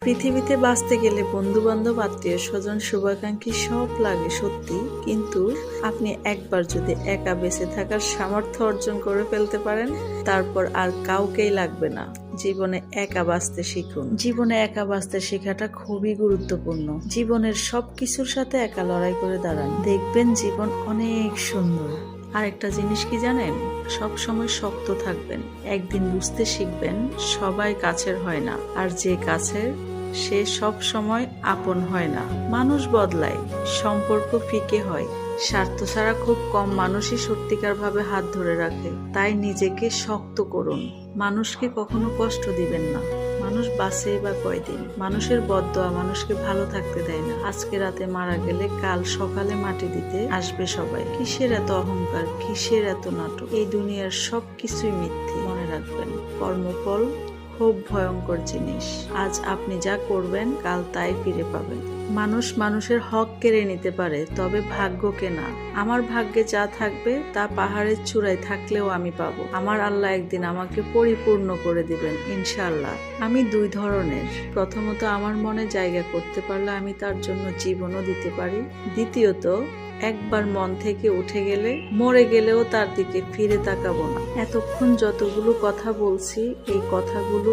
পৃথিবীতে বাঁচতে গেলে বন্ধু বান্ধব আত্মীয় স্বজন শুভাকাঙ্ক্ষী সব লাগে সত্যি, কিন্তু আপনি একবার যদি একা বেঁচে থাকার সামর্থ্য অর্জন করে ফেলতে পারেন, তারপর আর কাউকেই লাগবে না। জীবনে একা বাঁচতে শিখুন। জীবনে একা বাঁচতে শেখাটা খুবই গুরুত্বপূর্ণ। জীবনের সবকিছুর সাথে একা লড়াই করে দাঁড়ান, দেখবেন জীবন অনেক সুন্দর। আরেকটা জিনিস কি জানেন, সব সময় শক্ত থাকবেন। একদিন বুঝতে শিখবেন সবাই কাছের হয় না, আর যে কাছের সে সব সময় আপন হয় না। মানুষ বদলায়, সম্পর্ক ফিকে হয়, স্বার্থ ছাড়া খুব কম মানুষই সত্যিকার ভাবে হাত ধরে রাখে। তাই নিজেকে শক্ত করুন। মানুষকে কখনো কষ্ট দিবেন না। মানুষ বাঁচে বা কয়দিন। মানুষের বদদোয়া মানুষকে ভালো থাকতে দেয় না। আজকে রাতে মারা গেলে কাল সকালে মাটি দিতে আসবে সবাই। কিসের এত অহংকার, কিসের এত নাটক? এই দুনিয়ার সবকিছুই মিথ্যে। মনে রাখবেন, কর্মফল খুব ভয়ঙ্কর জিনিস। আজ আপনি যা করবেন কাল তাই ফিরে পাবেন। মানুষ মানুষের হক কেড়ে নিতে পারে, তবে ভাগ্যকে না। আমার ভাগ্যে যা থাকবে তা পাহাড়ের চূড়ায় থাকলেও আমি পাবো। আমার আল্লাহ একদিন আমাকে পরিপূর্ণ করে দিবেন ইনশাআল্লাহ। আমি দুই ধরনের। প্রথমত, আমার মনে জায়গা করতে পারলে আমি তার জন্য জীবনও দিতে পারি। দ্বিতীয়ত, একবার মন থেকে উঠে গেলে মরে গেলেও তার দিকে ফিরে তাকাবো না। এতক্ষণ যতগুলো কথা বলছি, এই কথাগুলো